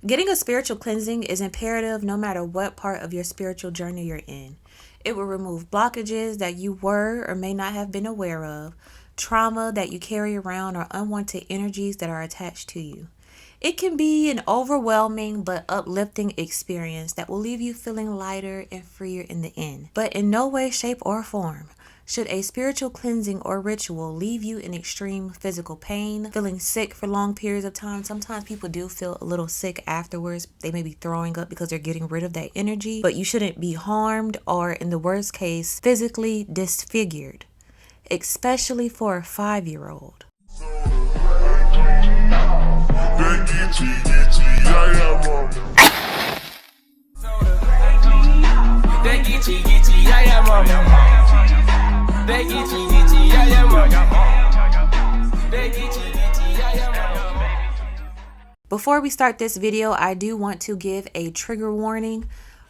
Getting a spiritual cleansing is imperative no matter what part of your spiritual journey you're in. It will remove blockages that you were or may not have been aware of, trauma that you carry around, or unwanted energies that are attached to you. It can be an overwhelming but uplifting experience that will leave you feeling lighter and freer in the end. But in no way, shape, or form should a spiritual cleansing or ritual leave you in extreme physical pain, feeling sick for long periods of time. Sometimes people do feel a little sick afterwards. They may be throwing up because they're getting rid of that energy, but you shouldn't be harmed or, in the worst case, physically disfigured, especially for a 5-year-old. Before we start this video, I do want to give a trigger warning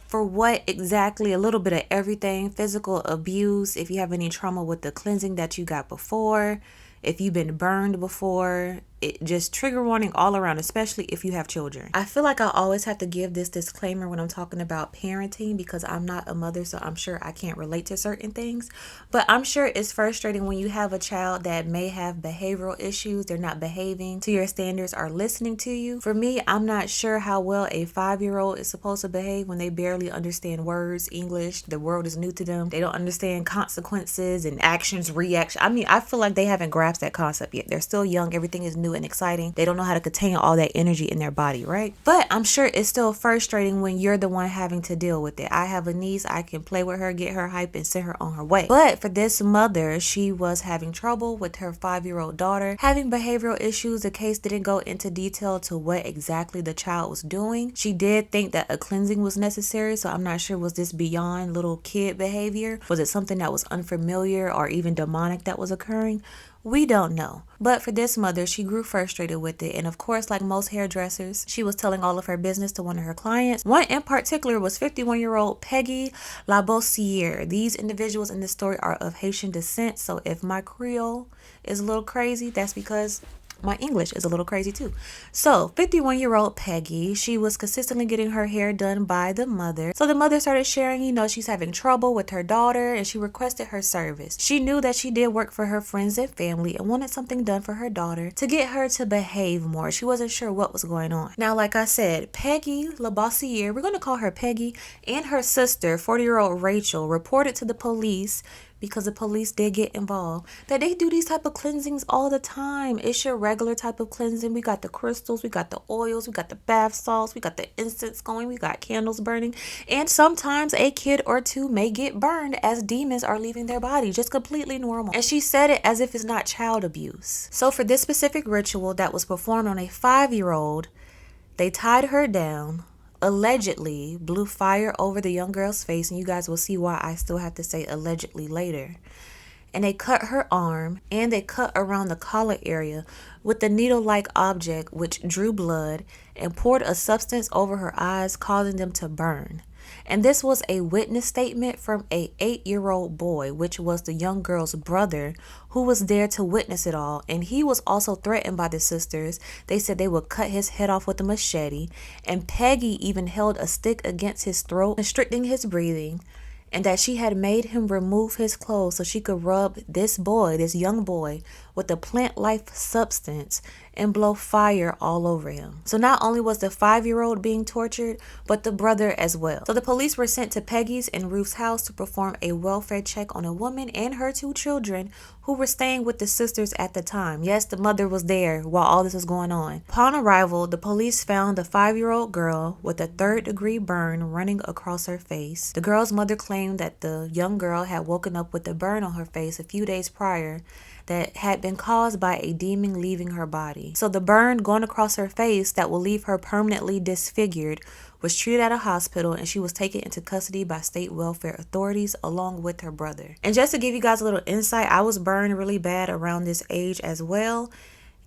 for what exactly, a little bit of everything: physical abuse, if you have any trauma with the cleansing that you got before, if you've been burned before, it just trigger warning all around, especially if you have children. I feel like I always have to give this disclaimer when I'm talking about parenting because I'm not a mother, so I'm sure I can't relate to certain things. But I'm sure it's frustrating when you have a child that may have behavioral issues, they're not behaving to your standards or listening to you. For me, I'm not sure how well a 5-year-old is supposed to behave when they barely understand words, English, the world is new to them. They don't understand consequences and actions, reactions. I mean, I feel like they haven't grasped that concept yet. They're still young, everything is new and exciting. They don't know how to contain all that energy in their body, right? But I'm sure it's still frustrating when you're the one having to deal with it. I have a niece, I can play with her, get her hype, and send her on her way. But for this mother, she was having trouble with her 5-year-old daughter, having behavioral issues. The case didn't go into detail to what exactly the child was doing. She did think that a cleansing was necessary, so I'm not sure, was this beyond little kid behavior? Was it something that was unfamiliar or even demonic that was occurring? We don't know. But for this mother, she grew frustrated with it. And of course, like most hairdressers, she was telling all of her business to one of her clients. One in particular was 51-year-old Peggy Labossiere. These individuals in this story are of Haitian descent. So if my Creole is a little crazy, that's because my English is a little crazy too. So 51-year-old Peggy, she was consistently getting her hair done by the mother. So the mother started sharing, she's having trouble with her daughter and she requested her service. She knew that she did work for her friends and family and wanted something done for her daughter to get her to behave more. She wasn't sure what was going on. Now, like I said, Peggy Labossiere, we're going to call her Peggy, and her sister, 40-year-old Rachel, reported to the police, because the police did get involved, that they do these type of cleansings all the time. It's your regular type of cleansing. We got the crystals, we got the oils, we got the bath salts, we got the incense going, we got candles burning, and sometimes a kid or two may get burned as demons are leaving their body. Just completely normal. And she said it as if it's not child abuse. So for this specific ritual that was performed on a 5-year-old, they tied her down, allegedly blew fire over the young girl's face, and you guys will see why I still have to say allegedly later. And they cut her arm and they cut around the collar area with the needle-like object which drew blood, and poured a substance over her eyes, causing them to burn. And this was a witness statement from a 8-year-old boy, which was the young girl's brother, who was there to witness it all. And he was also threatened by the sisters. They said they would cut his head off with a machete. And Peggy even held a stick against his throat, restricting his breathing. And that she had made him remove his clothes so she could rub this boy, this young boy, with a plant-like substance and blow fire all over him. So not only was the 5-year-old being tortured, but the brother as well. So the police were sent to Peggy's and Ruth's house to perform a welfare check on a woman and her 2 children who were staying with the sisters at the time. Yes, the mother was there while all this was going on. Upon arrival, the police found the 5-year-old girl with a 3rd-degree burn running across her face. The girl's mother claimed that the young girl had woken up with a burn on her face a few days prior that had been caused by a demon leaving her body. So the burn going across her face that will leave her permanently disfigured was treated at a hospital, and she was taken into custody by state welfare authorities along with her brother. And just to give you guys a little insight, I was burned really bad around this age as well.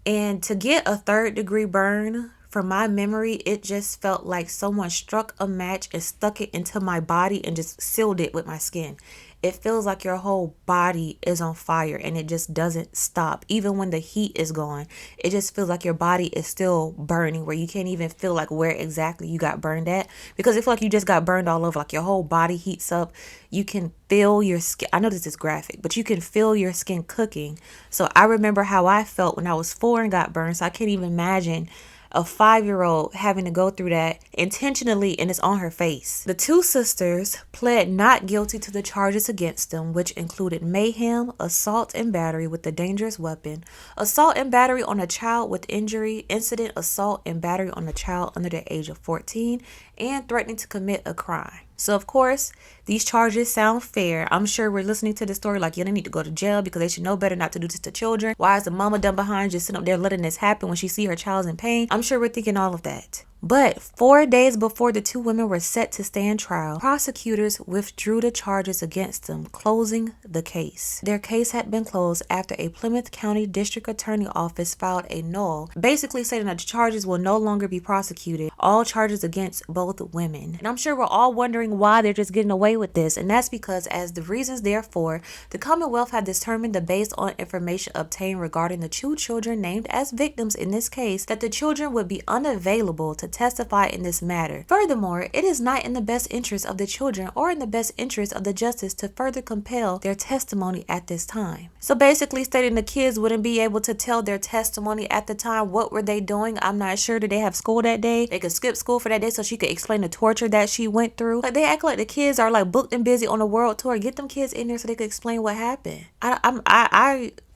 And to get a 3rd-degree burn from my memory, it just felt like someone struck a match and stuck it into my body and just sealed it with my skin. It feels like your whole body is on fire and it just doesn't stop. Even when the heat is gone, it just feels like your body is still burning, where you can't even feel like where exactly you got burned at, because it feels like you just got burned all over. Like your whole body heats up. You can feel your skin. I know this is graphic, but you can feel your skin cooking. So I remember how I felt when I was 4 and got burned. So I can't even imagine a 5-year-old having to go through that intentionally, and it's on her face. The 2 sisters pled not guilty to the charges against them, which included mayhem, assault and battery with a dangerous weapon, assault and battery on a child with injury, incident assault and battery on a child under the age of 14, and threatening to commit a crime. So, of course, these charges sound fair. I'm sure we're listening to the story like, yeah, they need to go to jail because they should know better not to do this to children. Why is the mama done behind just sitting up there letting this happen when she see her child's in pain? I'm sure we're thinking all of that. But 4 days before the 2 women were set to stand trial, prosecutors withdrew the charges against them, closing the case. Their case had been closed after a Plymouth County District Attorney Office filed a null, basically saying that the charges will no longer be prosecuted, all charges against both women. And I'm sure we're all wondering why they're just getting away with this, and that's because, as the reasons therefore, the Commonwealth had determined that based on information obtained regarding the 2 children named as victims in this case, that the children would be unavailable to testify in this matter. Furthermore, it is not in the best interest of the children or in the best interest of the justice to further compel their testimony at this time. So basically stating the kids wouldn't be able to tell their testimony at the time. What were they doing? I'm not sure. Did they have school that day? They could skip school for that day so she could explain the torture that she went through. Like, they act like the kids are like booked and busy on a world tour. Get them kids in there so they could explain what happened.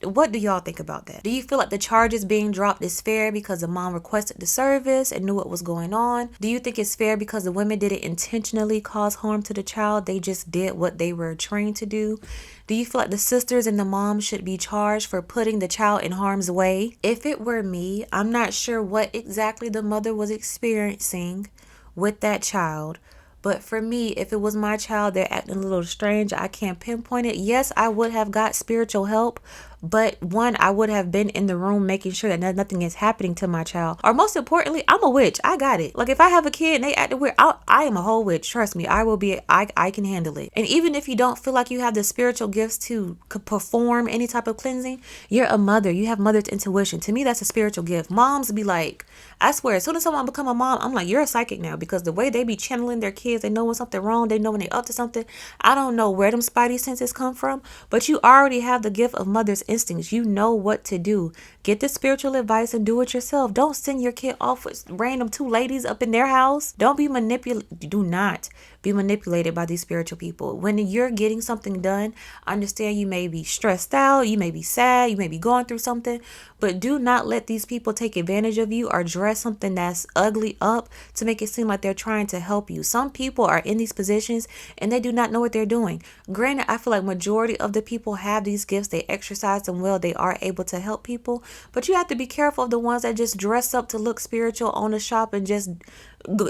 What do y'all think about that? Do you feel like the charges being dropped is fair because the mom requested the service and knew what was going on? Do you think it's fair because the women didn't intentionally cause harm to the child? They just did what they were trained to do? Do you feel like the sisters and the mom should be charged for putting the child in harm's way? If it were me, I'm not sure what exactly the mother was experiencing with that child. But for me, if it was my child, they're acting a little strange, I can't pinpoint it. Yes, I would have got spiritual help. But one, I would have been in the room making sure that nothing is happening to my child. Or most importantly, I'm a witch. I got it. Like, if I have a kid and they act weird, I am a whole witch. Trust me, I can handle it. And even if you don't feel like you have the spiritual gifts to perform any type of cleansing, you're a mother. You have mother's intuition. To me, that's a spiritual gift. Moms be like, I swear, as soon as someone become a mom, I'm like, you're a psychic now, because the way they be channeling their kids, they know when something wrong, they know when they up to something. I don't know where them spidey senses come from, but you already have the gift of mother's instincts. You know what to do. Get the spiritual advice and do it yourself. Don't send your kid off with random 2 ladies up in their house. Don't be manipulated. Do not be manipulated by these spiritual people. When you're getting something done, understand you may be stressed out, you may be sad, you may be going through something, but do not let these people take advantage of you or dress something that's ugly up to make it seem like they're trying to help you. Some people are in these positions and they do not know what they're doing. Granted, I feel like majority of the people have these gifts. They exercise them well. They are able to help people, but you have to be careful of the ones that just dress up to look spiritual on the shop and just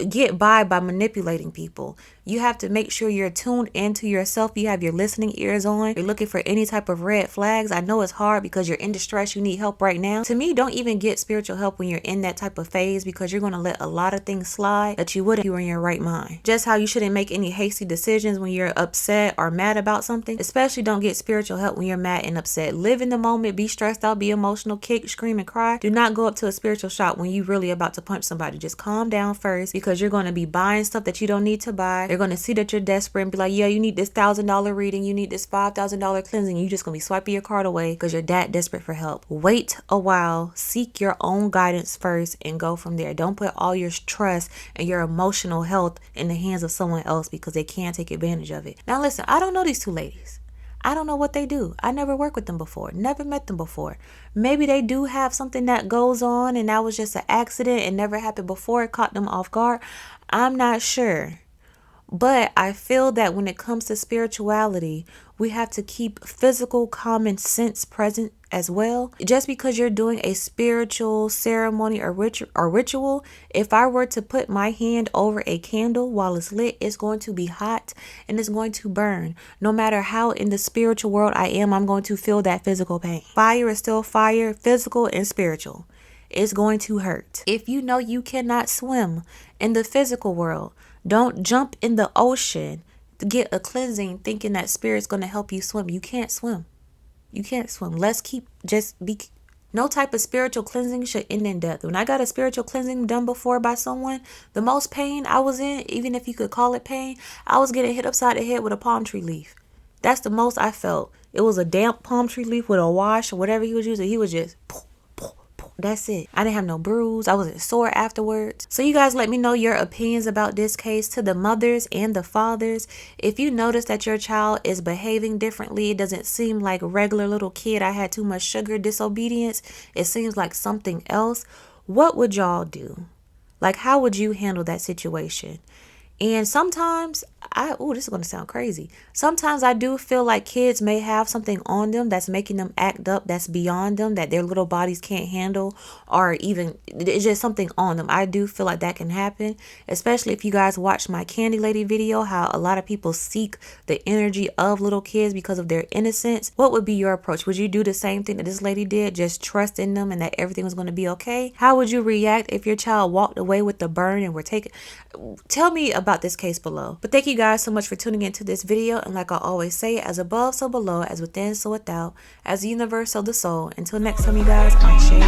get by manipulating people. You have to make sure you're tuned into yourself. You have your listening ears on. You're looking for any type of red flags. I know it's hard because you're in distress. You need help right now. To me, don't even get spiritual help when you're in that type of phase, because you're going to let a lot of things slide that you wouldn't if you were in your right mind. Just how you shouldn't make any hasty decisions when you're upset or mad about something. Especially don't get spiritual help when you're mad and upset. Live in the moment. Be stressed out. Be emotional. Kick, scream, and cry. Do not go up to a spiritual shop when you're really about to punch somebody. Just calm down first, because you're going to be buying stuff that you don't need to buy. They're going to see that you're desperate and be like, yeah, you need this $1,000 reading, you need this $5,000 cleansing. You're just going to be swiping your card away because you're that desperate for help. Wait a while, seek your own guidance first, and go from there. Don't put all your trust and your emotional health in the hands of someone else, because they can take advantage of it. Now listen, I don't know these 2 ladies. I don't know what they do. I never worked with them before. Never met them before. Maybe they do have something that goes on and that was just an accident and never happened before. It caught them off guard. I'm not sure. But I feel that when it comes to spirituality, we have to keep physical common sense present as well. Just because you're doing a spiritual ceremony or ritual, if I were to put my hand over a candle while it's lit, it's going to be hot and it's going to burn. No matter how in the spiritual world I am, I'm going to feel that physical pain. Fire is still fire, physical and spiritual. it's going to hurt. If you know you cannot swim in the physical world, don't jump in the ocean to get a cleansing thinking that spirit's going to help you swim. You can't swim. You can't swim. No type of spiritual cleansing should end in death. When I got a spiritual cleansing done before by someone, the most pain I was in, even if you could call it pain, I was getting hit upside the head with a palm tree leaf. That's the most I felt. It was a damp palm tree leaf with a wash or whatever he was using. He was just... That's it. I didn't have no bruise. I wasn't sore afterwards. So you guys let me know your opinions about this case, to the mothers and the fathers. If you notice that your child is behaving differently, it doesn't seem like regular little kid, I had too much sugar disobedience. It seems like something else. What would y'all do? Like, how would you handle that situation? And sometimes this is going to sound crazy. Sometimes I do feel like kids may have something on them that's making them act up, that's beyond them, that their little bodies can't handle, or even it's just something on them. I do feel like that can happen, especially if you guys watched my Candy Lady video, how a lot of people seek the energy of little kids because of their innocence. What would be your approach? Would you do the same thing that this lady did, just trust in them and that everything was going to be okay? How would you react if your child walked away with the burn and were taken? Tell me about this case below. But thank you guys so much for tuning into this video, and like I always say, as above so below, as within so without, as the universe so the soul. Until next time, you guys, I'm Shay.